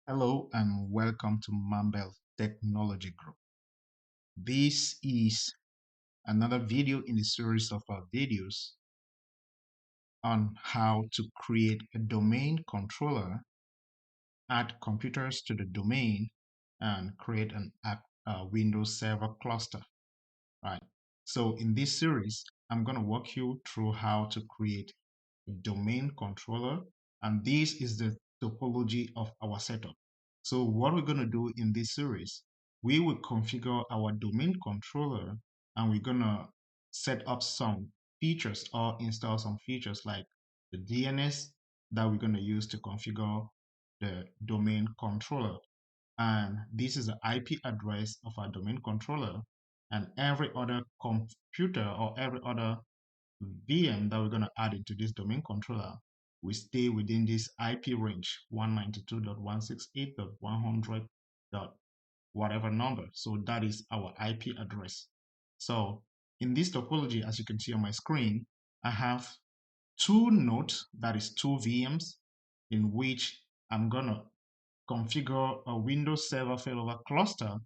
Hello and welcome to Mambel Technology Group. This is another video in the series of our videos on how to create a domain controller, add computers to the domain, and create an Windows Server cluster. Right. So in this series, I'm going to walk you through how to create a domain controller, and this is the topology of our setup. So what we're going to do in this series, we will configure our domain controller, and we're going to set up some features or install some features like the DNS that we're going to use to configure the domain controller. And this is the IP address of our domain controller, and every other computer or every other VM that we're going to add into this domain controller will stay within this IP range 192.168.100. Whatever number. So that is our IP address. So in this topology, as you can see on my screen, I have two nodes, that is two VMs, in which I'm going to configure a Windows Server failover cluster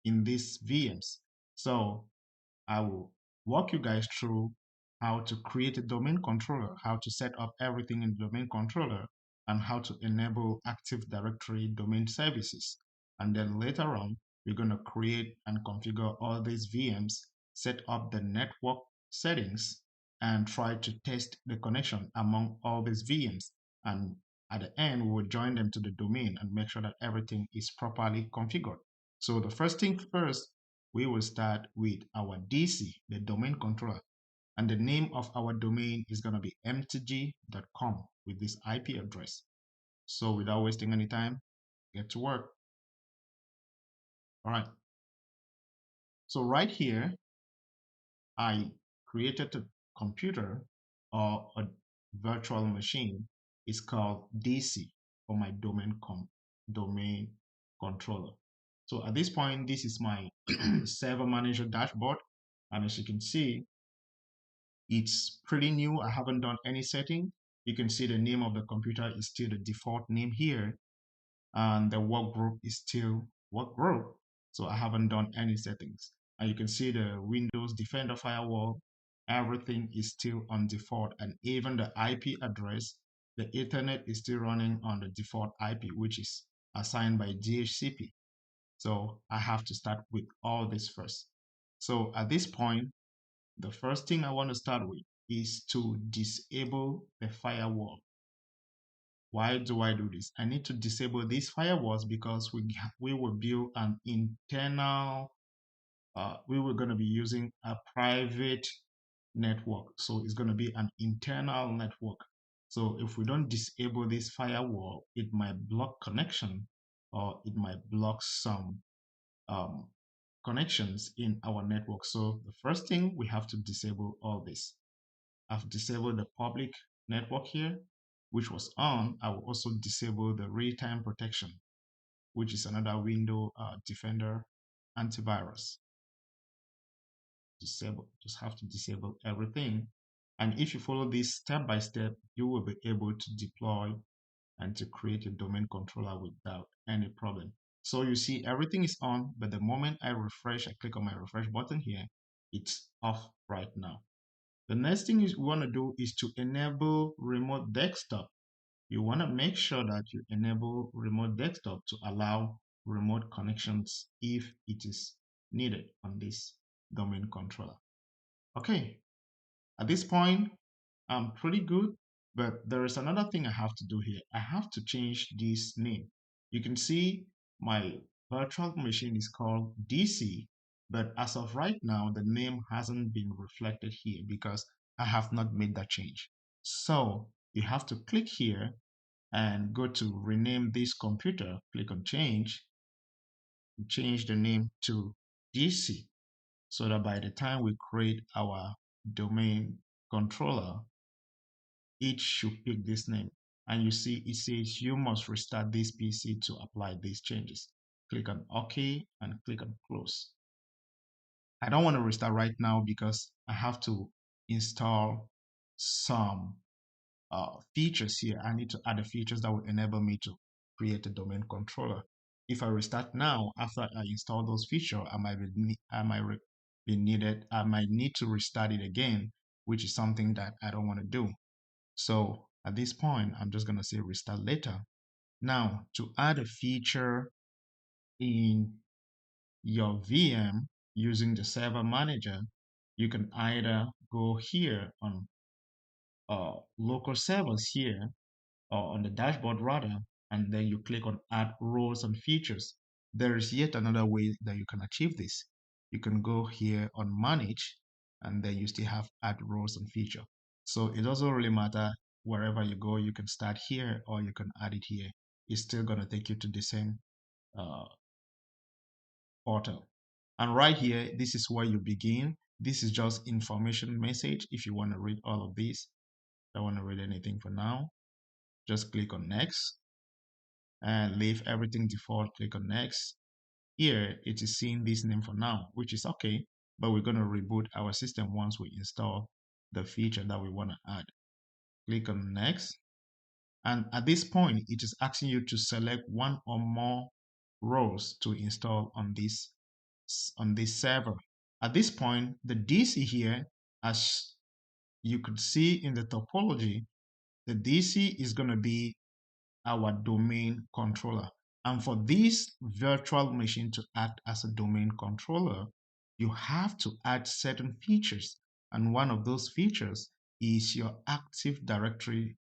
in these VMs. So I will walk you guys through how to create a domain controller, how to set up everything in the domain controller, and how to enable Active Directory domain services. And then later on, we're going to create and configure all these VMs, set up the network settings, and try to test the connection among all these VMs. And at the end, we will join them to the domain and make sure that everything is properly configured. So the first thing first, we will start with our DC, the domain controller. And the name of our domain is going to be mtg.com with this IP address. So without wasting any time, get to work. All right. So right here, I created a computer or a virtual machine. It's called DC for my domain controller. So at this point, this is my server manager dashboard. And as you can see, it's pretty new. I haven't done any setting. You can see the name of the computer is still the default name here, and the work group is still work group. So I haven't done any settings. And you can see the Windows Defender firewall, everything is still on default, and even the IP address, the Ethernet is still running on the default IP, which is assigned by DHCP. So I have to start with all this first. So at this point, the first thing I want to start with is to disable the firewall. Why do I do this? I need to disable these firewalls because we will build an internal, we were going to be using a private network. So it's going to be an internal network. So if we don't disable this firewall, it might block connection or it might block some um, connections in our network. So the first thing, we have to disable all this. I've disabled the public network here, which was on. I will also disable the real-time protection, which is another Windows Defender antivirus. Disable, just have to disable everything. And if you follow this step by step, you will be able to deploy and to create a domain controller without any problem. So you see everything is on, but the moment I refresh, I click on my refresh button here, it's off right now. The next thing you want to do is to enable remote desktop. You want to make sure that you enable remote desktop to allow remote connections if it is needed on this domain controller. Okay, at this point, I'm pretty good, but there is another thing I have to do here. I have to change this name. You can see my virtual machine is called DC, but as of right now, the name hasn't been reflected here because I have not made that change. So you have to click here and go to rename this computer, click on change the name to DC so that by the time we create our domain controller, it should pick this name. And you see it says you must restart this PC to apply these changes. Click on OK and click on close. I don't want to restart right now because I have to install some features here. I need to add the features that will enable me to create a domain controller. If I restart now, after I install those features, I might need to restart it again, which is something that I don't want to do. So at this point, I'm just going to say restart later. Now, to add a feature in your VM using the server manager, you can either go here on local servers here, or on the dashboard rather, and then you click on add roles and features. There is yet another way that you can achieve this. You can go here on manage, and then you still have add roles and feature. So it doesn't really matter wherever you go. You can start here or you can add it here. It's still going to take you to the same uh, portal. And right here, this is where you begin. This is just information message. If you want to read all of this, don't want to read anything for now, just click on next and leave everything default. Click on next. Here it is seeing this name for now, which is okay, but we're going to reboot our system once we install the feature that we want to add. Click on next, and at this point it is asking you to select one or more roles to install on this server. At this point, the DC here, as you could see in the topology, the DC is going to be our domain controller. And for this virtual machine to act as a domain controller, you have to add certain features. And one of those features is your Active Directory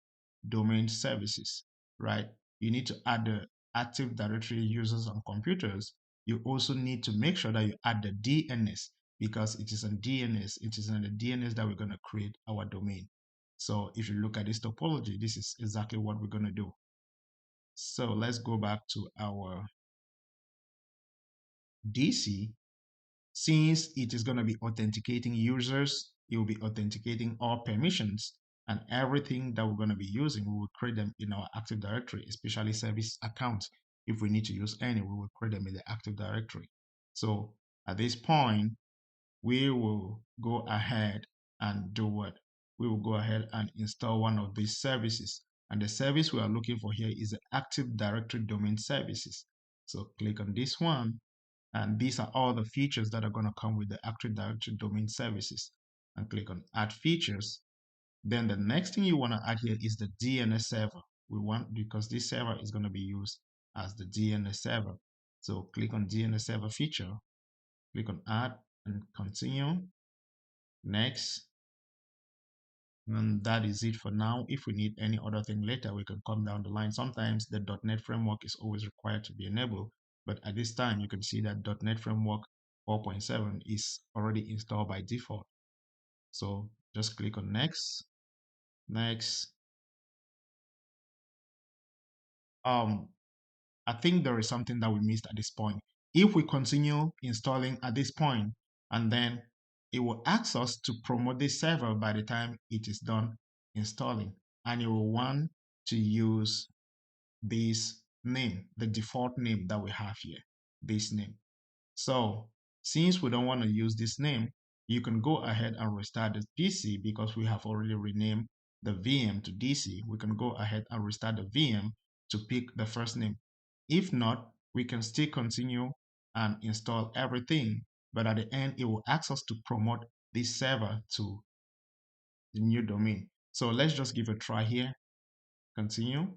domain services, right? You need to add the Active Directory users on computers. You also need to make sure that you add the DNS, because it is in the DNS that we're going to create our domain. So if you look at this topology, this is exactly what we're going to do. So let's go back to our DC. Since it is going to be authenticating users, it will be authenticating all permissions, and everything that we're going to be using, we will create them in our Active Directory, especially service accounts. If we need to use any, we will create them in the Active Directory. So at this point, we will go ahead and do what? We will go ahead and install one of these services. And the service we are looking for here is the Active Directory Domain Services. So click on this one, and these are all the features that are going to come with the Active Directory Domain Services. And click on Add Features. Then the next thing you want to add here is the DNS server. We want, because this server is going to be used as the DNS server. So click on DNS server feature, click on Add and continue. Next. And that is it for now. If we need any other thing later, we can come down the line. Sometimes the .NET framework is always required to be enabled, but at this time you can see that .NET framework 4.7 is already installed by default. So just click on next. I think there is something that we missed at this point. If we continue installing at this point, and then it will ask us to promote this server by the time it is done installing, and it will want to use this name, the default name that we have here, this name. So since we don't want to use this name, you can go ahead and restart the PC, because we have already renamed the VM to DC. We can go ahead and restart the VM to pick the first name. If not, we can still continue and install everything, but at the end, it will ask us to promote this server to the new domain. So let's just give a try here. Continue.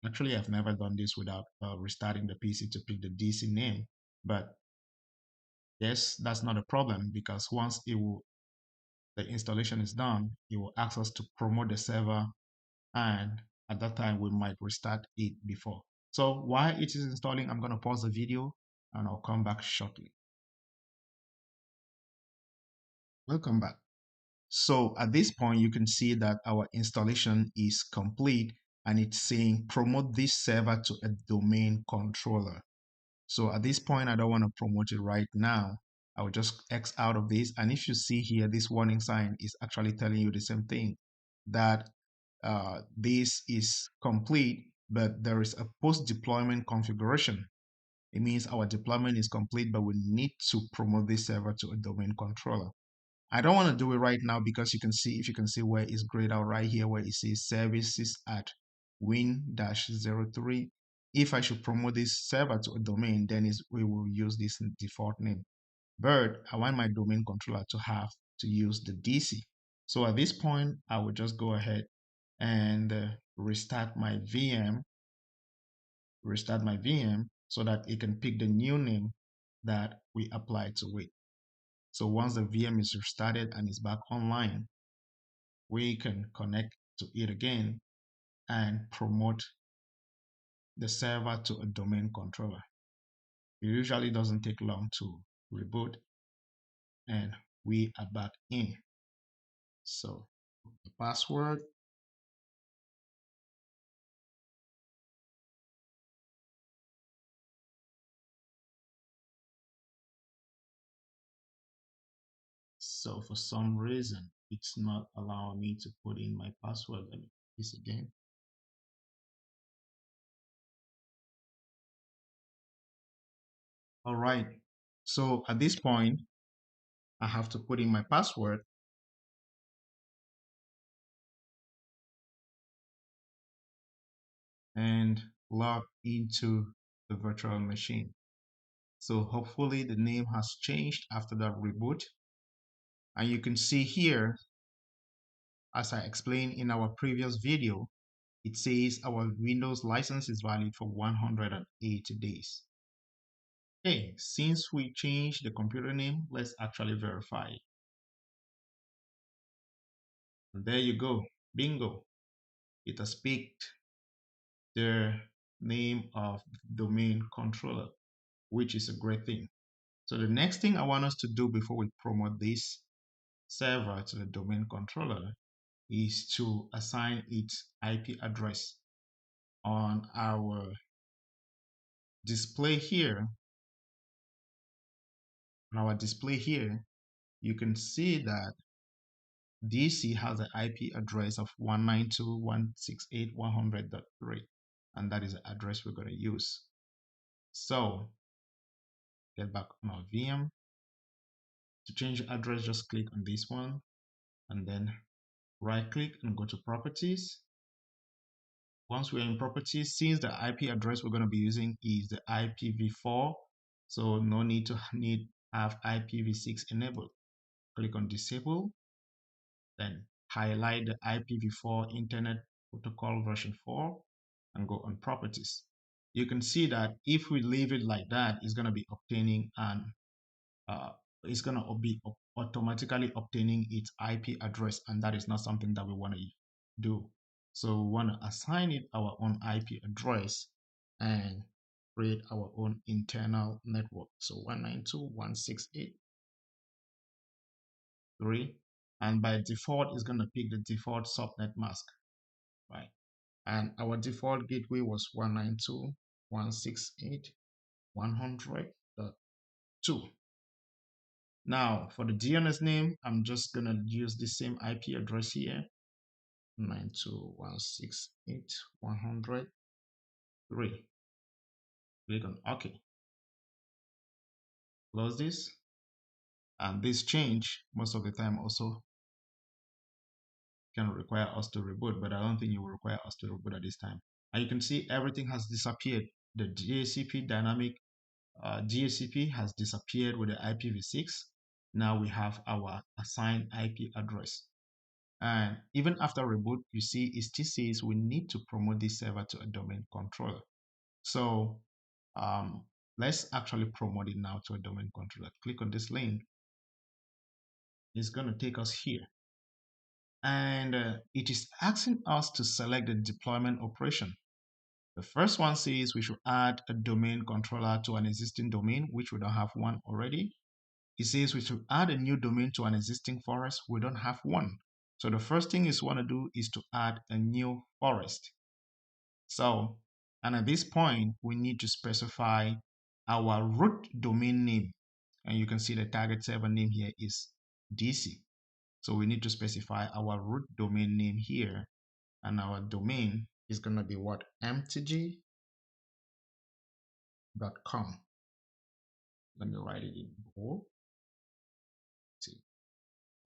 Actually, I've never done this without restarting the PC to pick the DC name, but yes, that's not a problem, because once the installation is done, it will ask us to promote the server, and at that time we might restart it before. So while it is installing, I'm going to pause the video and I'll come back shortly. Welcome back. So at this point, you can see that our installation is complete, and it's saying promote this server to a domain controller. So at this point, I don't want to promote it right now. I will just X out of this. And if you see here, this warning sign is actually telling you the same thing, that this is complete, but there is a post-deployment configuration. It means our deployment is complete, but we need to promote this server to a domain controller. I don't want to do it right now, because you can see, if you can see where it's grayed out right here, where it says services at win-03, if I should promote this server to a domain, then we will use this default name. But I want my domain controller to have to use the DC. So at this point, I will just go ahead and restart my VM so that it can pick the new name that we applied to it. So once the VM is restarted and is back online, we can connect to it again and promote the server to a domain controller. It usually doesn't take long to reboot, and we are back in. So the password, so for some reason it's not allowing me to put in my password. Let me do this again. All right, so at this point I have to put in my password and log into the virtual machine. So hopefully the name has changed after that reboot. And you can see here, as I explained in our previous video, it says our Windows license is valid for 180 days. Okay, since we changed the computer name, let's actually verify it. And there you go, bingo. It has picked the name of domain controller, which is a great thing. So the next thing I want us to do before we promote this server to the domain controller is to assign its IP address. On our display here, you can see that DC has an IP address of 192.168.100.3, and that is the address we're going to use. So get back on our VM. To change the address, just click on this one and then right click and go to properties. Once we're in properties, since the IP address we're going to be using is the IPv4, so no need to have IPv6 enabled. Click on disable, then highlight the IPv4 Internet Protocol version 4 and go on properties. You can see that if we leave it like that, it's going to be obtaining it's going to be automatically obtaining its IP address, and that is not something that we want to do. So we want to assign it our own IP address and create our own internal network. So 192.168.3, and by default it's going to pick the default subnet mask, right? And our default gateway was 192.168.100.2. Now for the DNS name, I'm just gonna use the same IP address here, 192.168.100.3. Click on OK. Close this. And this change most of the time also can require us to reboot, but I don't think it will require us to reboot at this time. And you can see everything has disappeared. The DHCP dynamic DHCP has disappeared with the IPv6. Now we have our assigned IP address. And even after reboot, you see it still says we need to promote this server to a domain controller. So let's actually promote it now to a domain controller. Click on this link. It's going to take us here. And it is asking us to select the deployment operation. The first one says we should add a domain controller to an existing domain, which we don't have one already. It says we should add a new domain to an existing forest. We don't have one. So the first thing is want to do is to add a new forest. So, and at this point, we need to specify our root domain name. And you can see the target server name here is DC. So we need to specify our root domain name here. And our domain is going to be what? mtg.com. Let me write it in bold.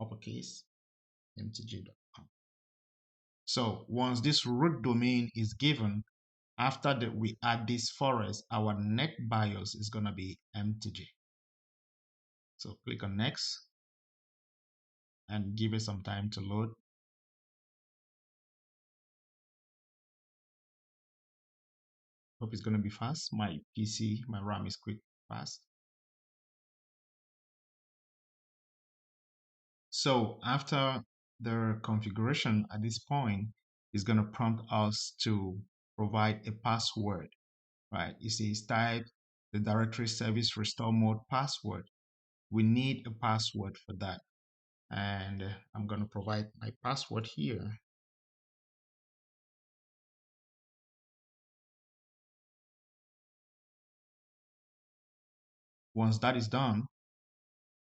Uppercase, mtg.com. So once this root domain is given after that we add this forest, our net BIOS is going to be MTG. So click on next and give it some time to load. Hope it's going to be fast. My PC, my RAM is quick, fast. So after the configuration at this point is going to prompt us to provide a password, right? It says type the directory service restore mode password. We need a password for that. And I'm going to provide my password here. Once that is done,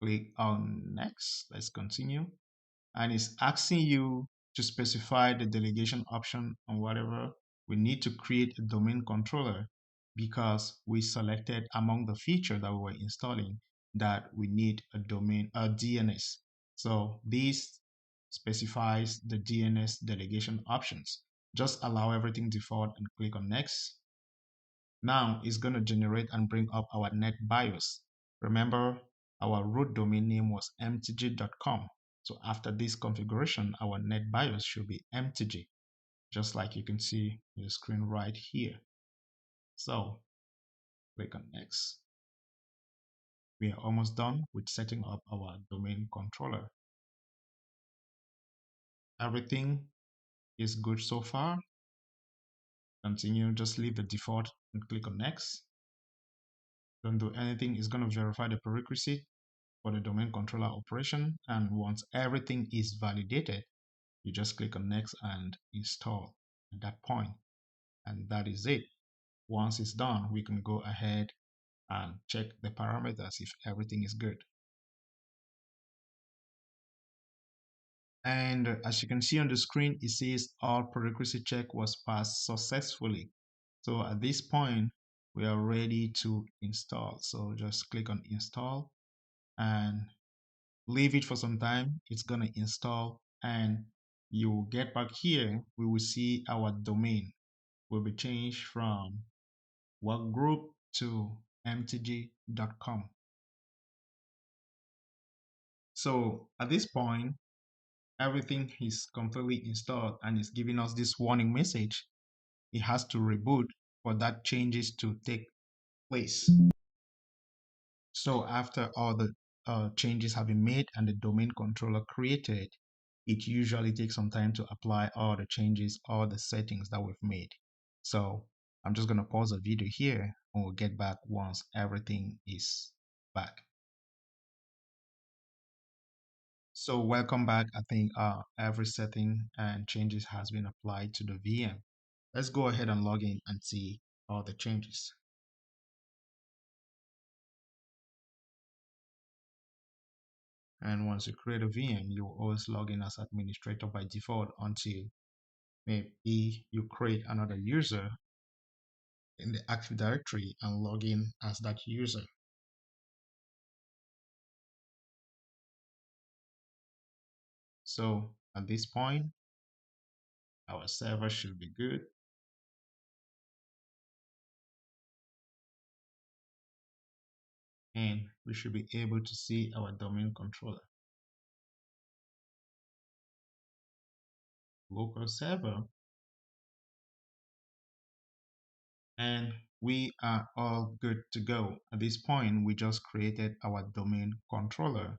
click on next. Let's continue. And it's asking you to specify the delegation option on whatever. We need to create a domain controller because we selected among the feature that we were installing that we need a domain, a DNS. So this specifies the DNS delegation options. Just allow everything default and click on next. Now it's going to generate and bring up our net BIOS. Remember, our root domain name was mtg.com. So after this configuration, our net BIOS should be mtg, just like you can see in the screen right here. So click on next. We are almost done with setting up our domain controller. Everything is good so far. Continue, just leave the default and click on next. Don't do anything. It's going to verify the prerequisite for the domain controller operation, and once everything is validated, you just click on next and install at that point, and that is it. Once it's done, we can go ahead and check the parameters if everything is good. And as you can see on the screen, it says all prerequisite check was passed successfully. So at this point, we are ready to install. So just click on install and leave it for some time. It's going to install, and you will get back here. We will see our domain will be changed from workgroup to mtg.com. So at this point, everything is completely installed and it's giving us this warning message. It has to reboot for that changes to take place. So after all the changes have been made and the domain controller created, it usually takes some time to apply all the changes, all the settings that we've made. So I'm just going to pause the video here and we'll get back once everything is back. So welcome back. I think every setting and changes has been applied to the VM. Let's go ahead and log in and see all the changes. And once you create a VM, you will always log in as administrator by default until maybe you create another user in the Active Directory and log in as that user. So at this point, our server should be good. And we should be able to see our domain controller. Local server. And we are all good to go. At this point, we just created our domain controller.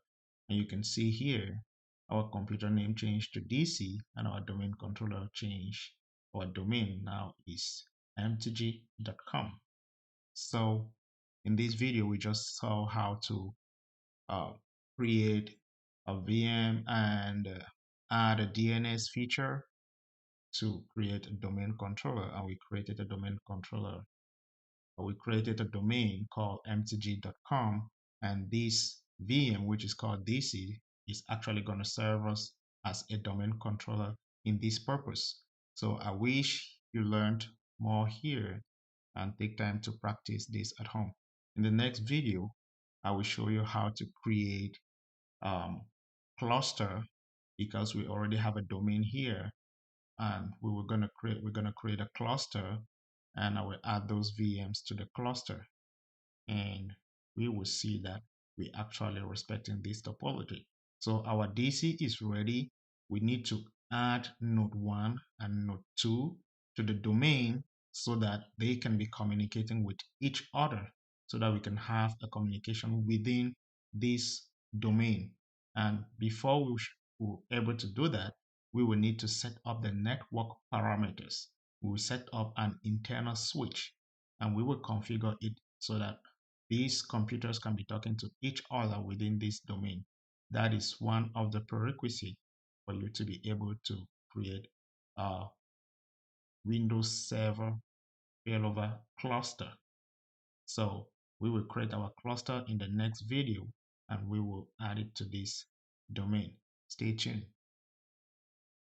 And you can see here, our computer name changed to DC and our domain controller changed. Our domain now is mtg.com. So in this video, we just saw how to create a VM and add a DNS feature to create a domain controller. And we created a domain controller. We created a domain called mtg.com, and this VM, which is called DC, is actually going to serve us as a domain controller in this purpose. So I wish you learned more here and take time to practice this at home. In the next video, I will show you how to create cluster, because we already have a domain here, and we're gonna create a cluster and I will add those VMs to the cluster, and we will see that we actually respecting this topology. So our DC is ready. We need to add node 1 and node 2 to the domain so that they can be communicating with each other, so that we can have a communication within this domain. And before we're able to do that, we will need to set up the network parameters. We will set up an internal switch, and we will configure it so that these computers can be talking to each other within this domain. That is one of the prerequisites for you to be able to create a Windows Server failover cluster. So we will create our cluster in the next video, and we will add it to this domain. Stay tuned.